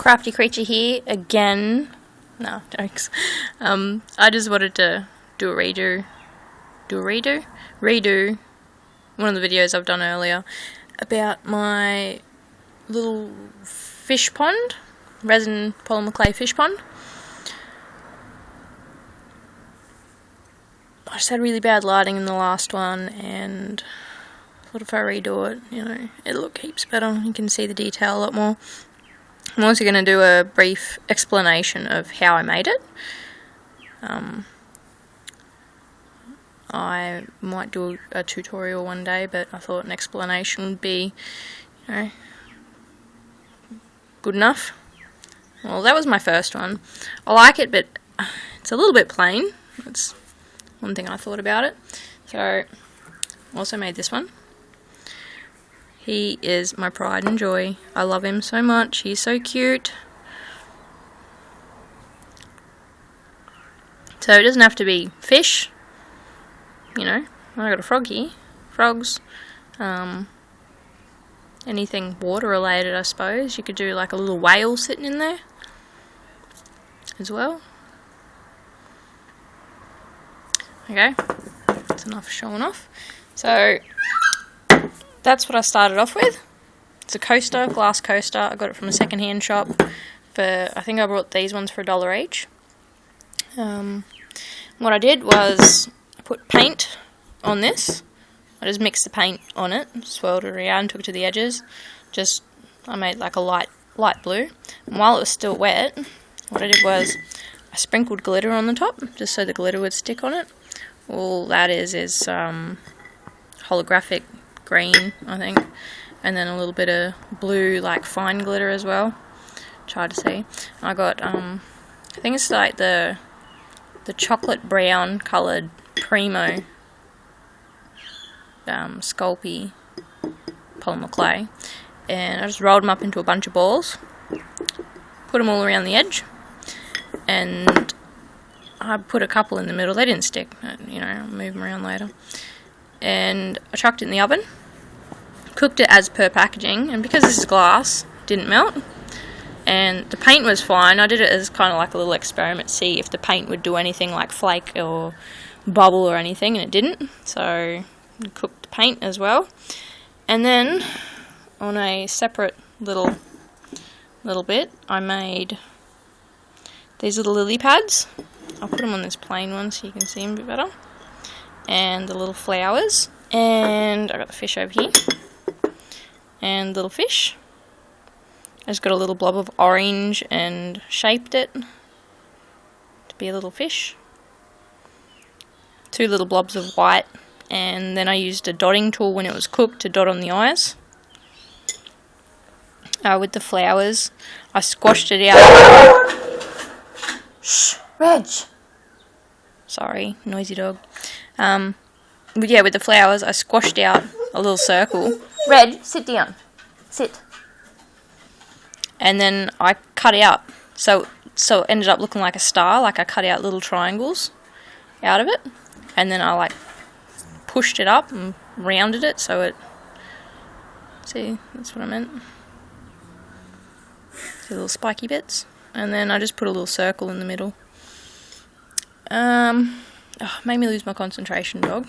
crafty creature here again. No, jokes. I just wanted to do a redo one of the videos I've done earlier about my little fish pond, resin polymer clay fish pond. I just had really bad lighting in the last one, and I thought if I redo it, you know, it'll look heaps better. You can see the detail a lot more. I'm also going to do a brief explanation of how I made it. I might do a tutorial one day, but I thought an explanation would be, you know, good enough. Well, that was my first one. I like it, but it's a little bit plain. That's one thing I thought about it. So, I also made this one. He is my pride and joy. I love him so much. He's so cute. So it doesn't have to be fish. You know, I got a frog here. Frogs. Anything water related, I suppose. You could do like a little whale sitting in there as well. Okay, that's enough showing off. So that's what I started off with. It's a coaster, glass coaster. I got it from a second-hand shop. I think I bought these ones for $1 each. What I did was I put paint on this. I just mixed the paint on it, swirled it around, took it to the edges. I made like a light blue. And while it was still wet, what I did was I sprinkled glitter on the top, just so the glitter would stick on it. All that is holographic green, I think, and then a little bit of blue, like fine glitter as well. Try to see. I got I think it's like the chocolate brown coloured Primo Sculpey polymer clay, and I just rolled them up into a bunch of balls, put them all around the edge, and I put a couple in the middle. They didn't stick, you know, I'll move them around later. And I chucked it in the oven, cooked it as per packaging, and because this is glass, it didn't melt, and the paint was fine. I did it as kind of like a little experiment, see if the paint would do anything like flake or bubble or anything, and it didn't. So I cooked the paint as well, and then on a separate little bit, I made these little lily pads. I'll put them on this plain one so you can see them a bit better. And the little flowers, and I got the fish over here, and little fish. I just got a little blob of orange and shaped it to be a little fish. 2 little blobs of white, and then I used a dotting tool when it was cooked to dot on the eyes. With the flowers, I squashed it out. Shh, Reg! Sorry, noisy dog. But yeah, with the flowers, I squashed out a little circle. Red, sit down. Sit. And then I cut out, so it ended up looking like a star. Like I cut out little triangles out of it, and then I like pushed it up and rounded it so it. See, that's what I meant. See little spiky bits, and then I just put a little circle in the middle. Made me lose my concentration, dog.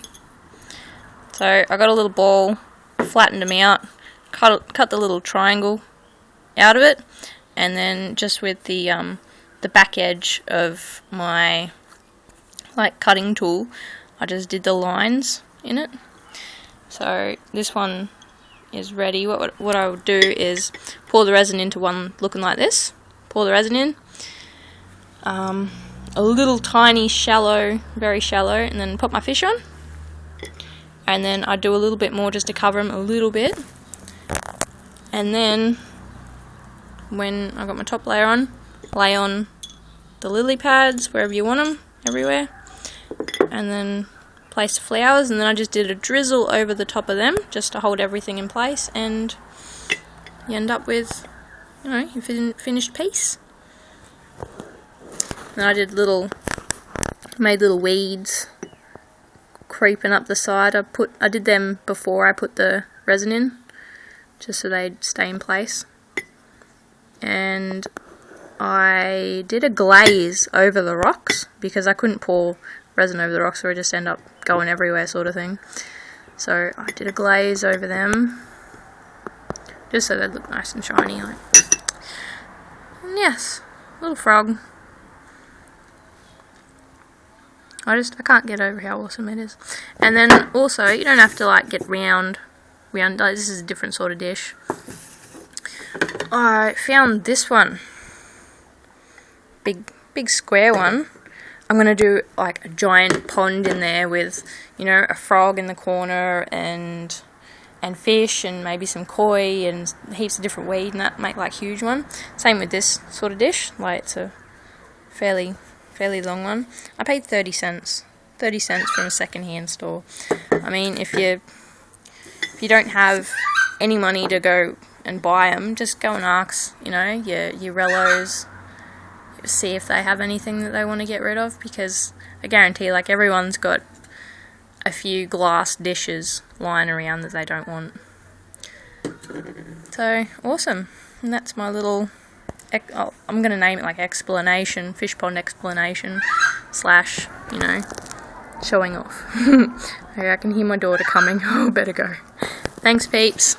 So I got a little ball, flattened them out, cut the little triangle out of it, and then just with the back edge of my cutting tool, I just did the lines in it. So this one is ready. What I would do is pour the resin into one looking like this. Pour the resin in. A little tiny shallow, very shallow, and then put my fish on, and then I do a little bit more just to cover them a little bit, and then when I got my top layer on, lay on the lily pads wherever you want them, everywhere, and then place the flowers, and then I just did a drizzle over the top of them just to hold everything in place, and you end up with, you know, your finished piece. And I made little weeds creeping up the side. I did them before I put the resin in, just so they'd stay in place. And I did a glaze over the rocks because I couldn't pour resin over the rocks or it just end up going everywhere sort of thing. So I did a glaze over them just so they look nice and shiny. And yes, little frog. I can't get over how awesome it is. And then also, you don't have to like get round. Like, this is a different sort of dish. I found this one. Big square one. I'm going to do like a giant pond in there with, you know, a frog in the corner and fish and maybe some koi and heaps of different weed, and that make like a huge one. Same with this sort of dish. Like, it's a fairly long one. I paid 30 cents. 30 cents from a second-hand store. I mean, if you don't have any money to go and buy them, just go and ask, you know, your relos, see if they have anything that they want to get rid of, because I guarantee like everyone's got a few glass dishes lying around that they don't want. So awesome. And that's my little I'm going to name it like explanation, fish pond explanation / you know, showing off. Okay, I can hear my daughter coming. Oh, better go. Thanks, peeps.